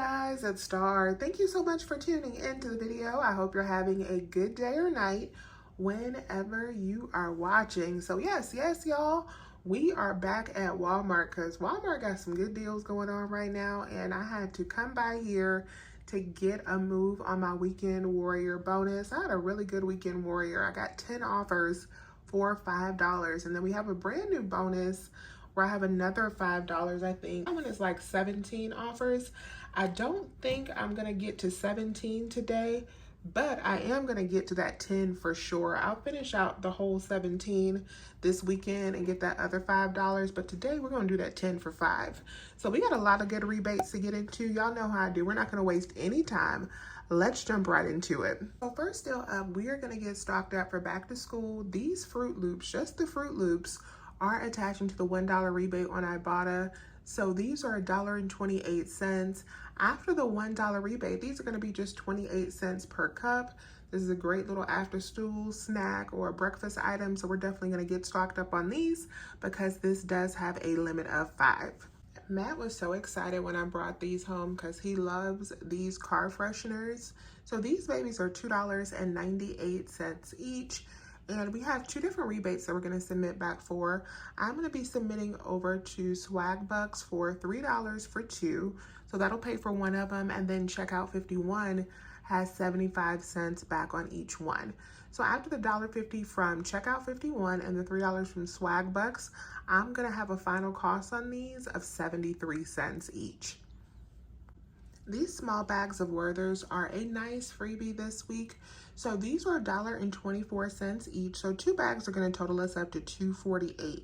guys, it's Star. Thank you so much for tuning into the video. I hope you're having a good day or night whenever you are watching. So yes, y'all, we are back at Walmart because Walmart got some good deals going on right now, and I had to come by here to get a move on my Weekend Warrior bonus. I had a really good Weekend Warrior. I got 10 offers for $5, and then we have a brand new bonus where I have another $5, I think. That one is like 17 offers. I don't think I'm gonna get to 17 today, but I am gonna get to that 10 for sure. I'll finish out the whole 17 this weekend and get that other $5, but today we're gonna do that 10 for 5. So we got a lot of good rebates to get into. Y'all know how I do. We're not gonna waste any time. Let's jump right into it. So first deal up, we are gonna get stocked up for back to school. These Fruit Loops, just the Fruit Loops, are attaching to the $1 rebate on Ibotta. So these are $1.28. After the $1 rebate, these are gonna be just 28 cents per cup. This is a great little after school snack or a breakfast item. So we're definitely gonna get stocked up on these because this does have a limit of 5. Matt was so excited when I brought these home because he loves these car fresheners. So these babies are $2.98 each. And we have 2 different rebates that we're going to submit back for. I'm going to be submitting over to Swag Bucks for $3 for 2. So that'll pay for one of them. And then Checkout 51 has 75 cents back on each one. So after the $1.50 from Checkout 51 and the $3 from Swag Bucks, I'm going to have a final cost on these of 73 cents each. These small bags of Werther's are a nice freebie this week. So these are $1.24 each. So 2 bags are going to total us up to $2.48.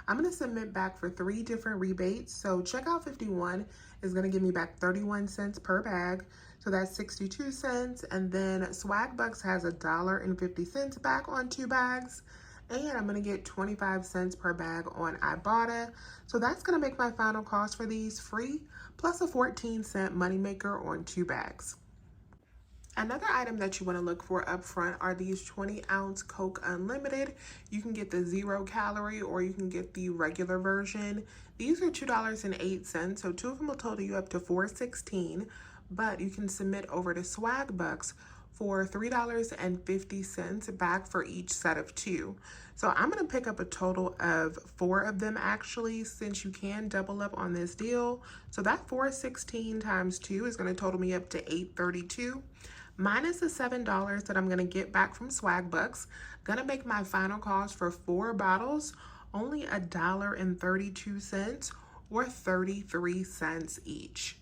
I'm going to submit back for 3 different rebates. So Checkout 51 is going to give me back 31 cents per bag. So that's 62 cents. And then Swag Bucks has $1.50 back on 2 bags. And I'm going to get 25 cents per bag on Ibotta. So that's going to make my final cost for these free, plus a 14-cent moneymaker on 2 bags. Another item that you want to look for up front are these 20-ounce Coke Unlimited. You can get the 0 calorie or you can get the regular version. These are $2.08, so 2 of them will total you up to $4.16, but you can submit over to Swag Bucks for $3.50 back for each set of 2. So I'm going to pick up a total of 4 of them actually, since you can double up on this deal. So that $4.16 times 2 is going to total me up to $8.32. Minus the $7 that I'm going to get back from Swag Bucks, going to make my final cost for 4 bottles only $1.32 or 33 cents each.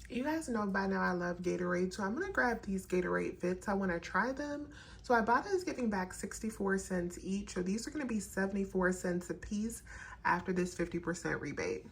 You guys know by now I love Gatorade, so I'm going to grab these Gatorade Fits. I want to try them. So Ibotta is giving back 64 cents each, so these are going to be 74 cents a piece after this 50% rebate.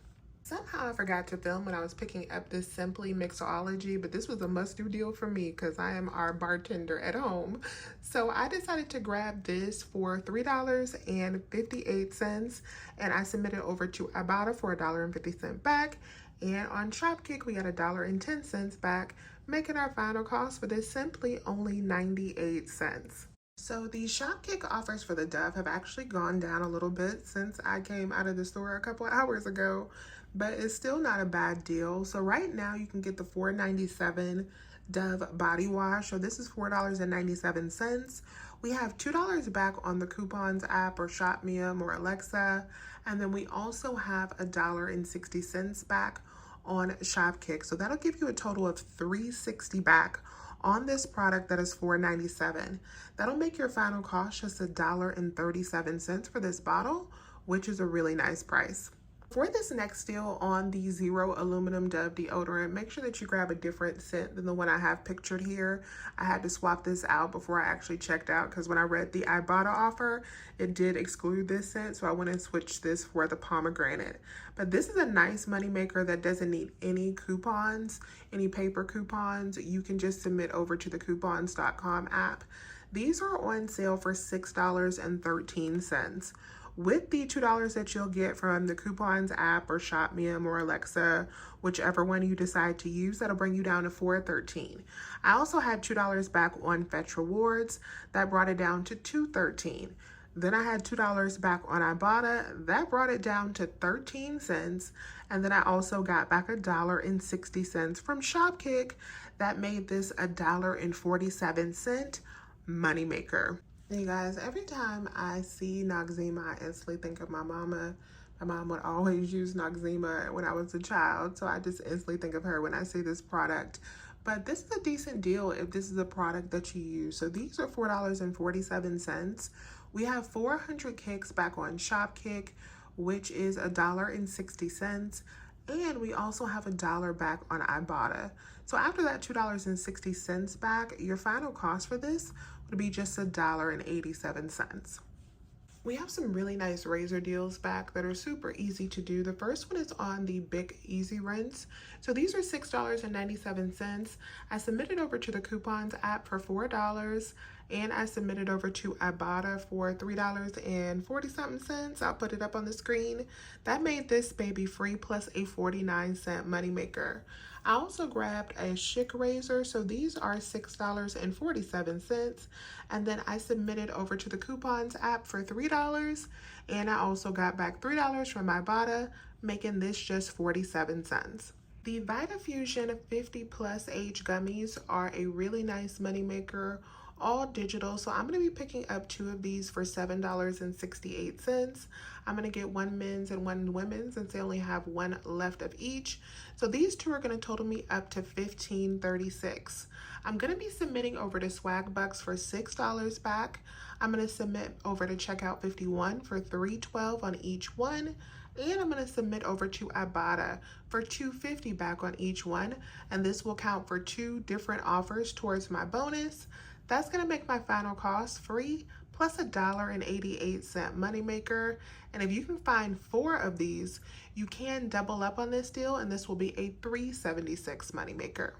Somehow I forgot to film when I was picking up this Simply Mixology, but this was a must-do deal for me because I am our bartender at home. So I decided to grab this for $3.58, and I submitted over to Ibotta for $1.50 back. And on Shopkick, we got $1.10 back, making our final cost for this Simply only 98 cents. So the Shopkick offers for the Dove have actually gone down a little bit since I came out of the store a couple hours ago, but it's still not a bad deal. So right now you can get the $4.97 Dove body wash. So this is $4.97. We have $2 back on the Coupons app or Shopmium or Alexa. And then we also have $1.60 back on Shopkick. So that'll give you a total of $3.60 back on this product that is $4.97. That'll make your final cost just $1.37 for this bottle, which is a really nice price. For this next deal on the 0 aluminum Dove deodorant, make sure that you grab a different scent than the one I have pictured here. I had to swap this out before I actually checked out because when I read the Ibotta offer, it did exclude this scent, so I went and switched this for the pomegranate. But this is a nice moneymaker that doesn't need any coupons, any paper coupons. You can just submit over to the coupons.com app. These are on sale for $6.13. With the $2 that you'll get from the Coupons app or Shopmium or Alexa, whichever one you decide to use, that'll bring you down to $4.13. I also had $2 back on Fetch Rewards. That brought it down to $2.13. Then I had $2 back on Ibotta. That brought it down to 13 cents. And then I also got back $1.60 from Shopkick. That made this $1.47 moneymaker. And you guys, every time I see Noxzema, I instantly think of my mama. My mom would always use Noxzema when I was a child, so I just instantly think of her when I see this product. But this is a decent deal if this is a product that you use. So these are $4.47. We have 400 kicks back on Shopkick, which is $1.60. And we also have $1 back on Ibotta. So after that $2.60 back, your final cost for this would be just $1.87. We have some really nice razor deals back that are super easy to do. The first one is on the Bic Easy Rinse. So these are $6.97. I submitted over to the coupons app for $4, and I submitted over to Ibotta for $3.40 something. I'll put it up on the screen. That made this baby free plus a 49-cent moneymaker. I also grabbed a Schick razor, so these are $6.47, and then I submitted over to the coupons app for $3, and I also got back $3 from Ibotta, making this just 47 cents. The Vitafusion 50 plus age gummies are a really nice moneymaker, all digital. So I'm going to be picking up 2 of these for $7.68. I'm going to get one men's and one women's since they only have one left of each. So these 2 are going to total me up to $15.36. I'm going to be submitting over to Swagbucks for $6 back. I'm going to submit over to Checkout 51 for $3.12 on each one. And I'm going to submit over to Ibotta for $2.50 back on each one. And this will count for 2 different offers towards my bonus. That's going to make my final cost free plus $1.88 moneymaker. And if you can find 4 of these, you can double up on this deal, and this will be a $3.76 moneymaker.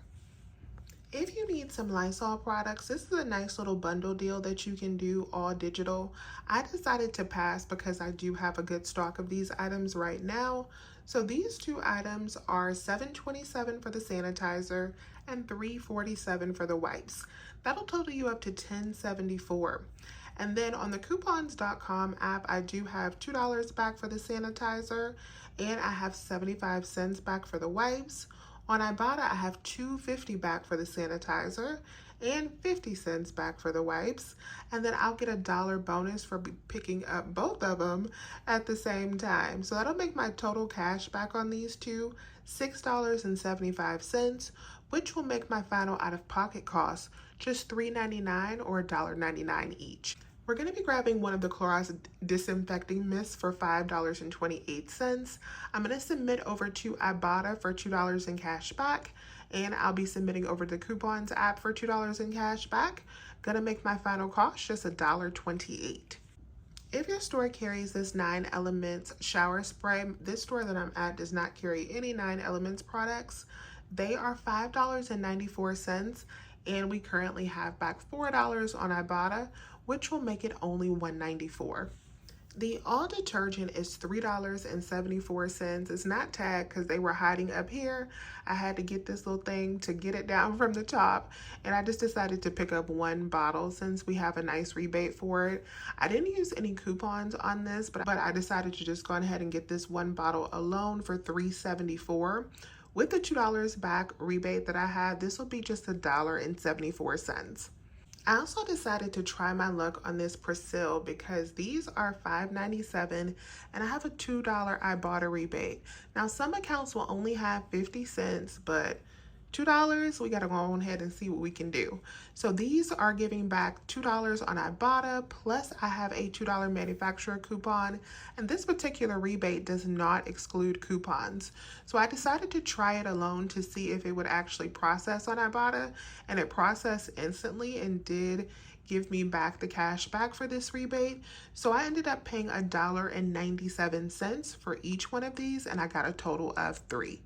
If you need some Lysol products, this is a nice little bundle deal that you can do all digital. I decided to pass because I do have a good stock of these items right now. So these 2 items are $7.27 for the sanitizer and $3.47 for the wipes. That'll total you up to $10.74. And then on the coupons.com app, I do have $2 back for the sanitizer, and I have 75 cents back for the wipes. On Ibotta, I have $2.50 back for the sanitizer and 50 cents back for the wipes. And then I'll get $1 bonus for picking up both of them at the same time. So that'll make my total cash back on these 2 $6.75, which will make my final out-of-pocket cost just $3.99 or $1.99 each. We're going to be grabbing one of the Clorox disinfecting mists for $5.28. I'm going to submit over to Ibotta for $2 in cash back, and I'll be submitting over the coupons app for $2 in cash back. Going to make my final cost just $1.28. If your store carries this 9 Elements shower spray, this store that I'm at does not carry any 9 Elements products. They are $5.94, and we currently have back $4 on Ibotta, which will make it only $1.94. The all detergent is $3.74. It's not tagged because they were hiding up here. I had to get this little thing to get it down from the top, and I just decided to pick up 1 bottle since we have a nice rebate for it. I didn't use any coupons on this, but I decided to just go ahead and get this 1 bottle alone for $3.74. With the $2 back rebate that I had, this will be just $1.74. I also decided to try my luck on this Persil because these are $5.97 and I have a $2 Ibotta rebate. Now some accounts will only have 50 cents, but $2, we gotta go ahead and see what we can do. So these are giving back $2 on Ibotta, plus I have a $2 manufacturer coupon, and this particular rebate does not exclude coupons. So I decided to try it alone to see if it would actually process on Ibotta, and it processed instantly and did give me back the cash back for this rebate. So I ended up paying $1.97 for each one of these, and I got a total of 3.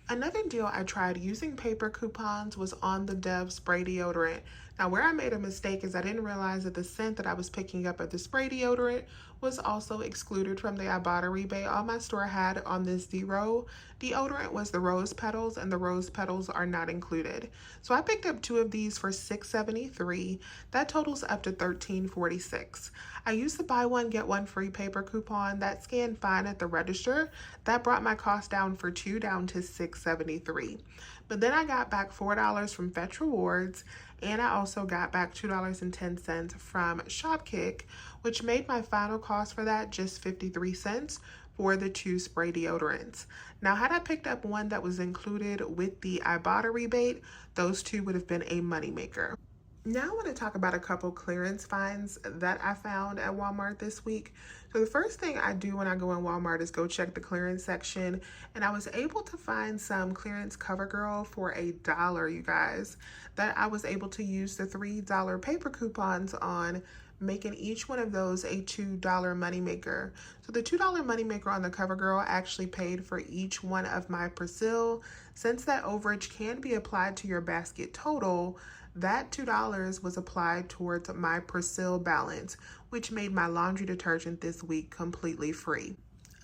Another deal I tried using paper coupons was on the Dove spray deodorant. Now, where I made a mistake is I didn't realize that the scent that I was picking up at the spray deodorant was also excluded from the Ibotta rebate. All my store had on this Zero deodorant was the rose petals, and the rose petals are not included. So I picked up 2 of these for $6.73. That totals up to $13.46. I used the buy one, get one free paper coupon. That scanned fine at the register. That brought my cost down for 2 down to $6.73. But then I got back $4 from Fetch Rewards, and I also got back $2.10 from Shopkick, which made my final cost for that just 53 cents for the 2 spray deodorants. Now, had I picked up one that was included with the Ibotta rebate, those 2 would have been a moneymaker. Now I want to talk about a couple clearance finds that I found at Walmart this week. So the first thing I do when I go in Walmart is go check the clearance section, and I was able to find some clearance CoverGirl for $1, you guys, that I was able to use the $3 paper coupons on, making each one of those a $2 moneymaker. So the $2 moneymaker on the CoverGirl actually paid for each one of my Persil. Since that overage can be applied to your basket total, that $2 was applied towards my Persil balance, which made my laundry detergent this week completely free.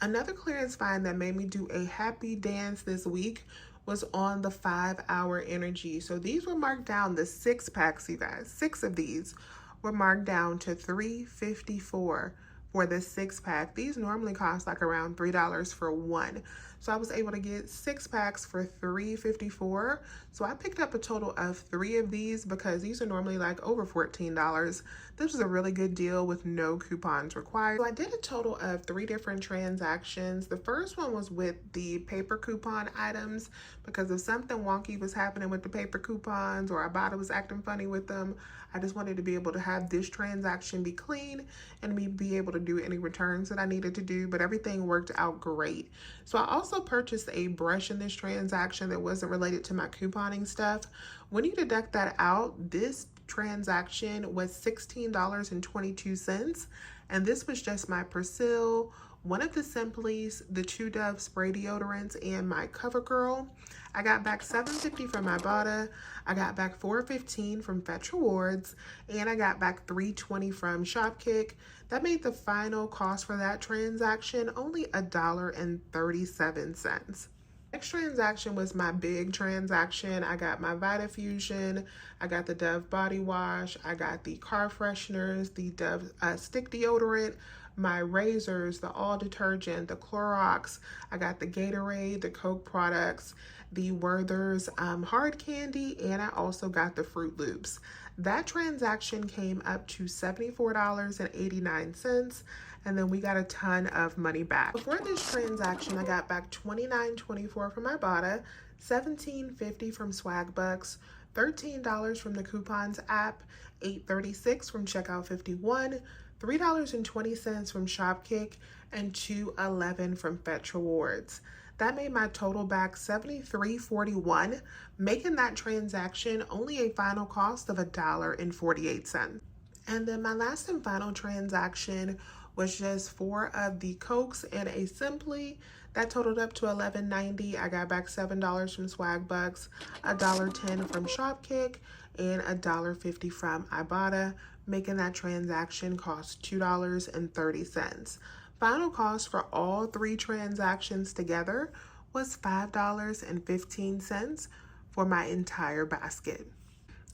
Another clearance find that made me do a happy dance this week was on the 5-Hour Energy. So these were marked down, the 6-packs, you guys. 6 of these were marked down to $3.54 for the 6-pack. These normally cost like around $3 for one. So I was able to get 6 packs for $3.54. So I picked up a total of 3 of these because these are normally like over $14. This was a really good deal with no coupons required. So I did a total of 3 different transactions. The first one was with the paper coupon items because if something wonky was happening with the paper coupons or Ibotta was acting funny with them, I just wanted to be able to have this transaction be clean and me be able to do any returns that I needed to do, but everything worked out great. So I also purchased a brush in this transaction that wasn't related to my couponing stuff. When you deduct that out, this transaction was $16.22, and this was just my Persil, one of the Simplies, the 2 Dove spray deodorants, and my CoverGirl. I got back $7.50 from Ibotta, I got back $4.15 from Fetch Rewards, and I got back $3.20 from Shopkick. That made the final cost for that transaction only $1.37. Next transaction was my big transaction. I got my Vitafusion, I got the Dove body wash, I got the car fresheners, the Dove stick deodorant, my razors, the all detergent, the Clorox, I got the Gatorade, the Coke products, the Werther's hard candy, and I also got the Fruit Loops. That transaction came up to $74.89, and then we got a ton of money back. Before this transaction, I got back $29.24 from Ibotta, $17.50 from Swag Bucks, $13 from the Coupons app, $8.36 from Checkout 51, $3.20 from Shopkick, and $2.11 from Fetch Rewards. That made my total back $73.41, making that transaction only a final cost of $1.48. And then my last and final transaction was just 4 of the Cokes and a Simply. That totaled up to $11.90. I got back $7 from Swag Bucks, $1.10 from Shopkick, and $1.50 from Ibotta, making that transaction cost $2.30. Final cost for all 3 transactions together was $5.15 for my entire basket.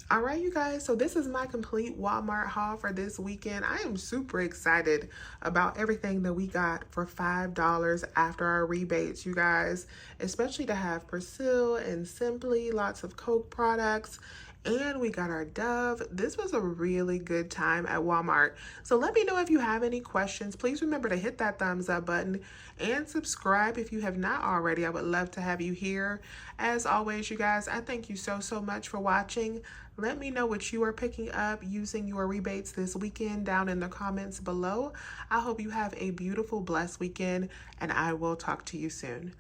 All right, you guys, so this is my complete Walmart haul for this weekend. I am super excited about everything that we got for $5 after our rebates, you guys, especially to have Persil and Simply, lots of Coke products, and we got our Dove. This was a really good time at Walmart. So let me know if you have any questions. Please remember to hit that thumbs up button and subscribe if you have not already. I would love to have you here. As always, you guys, I thank you so much for watching. Let me know what you are picking up using your rebates this weekend down in the comments below. I hope you have a beautiful, blessed weekend, and I will talk to you soon.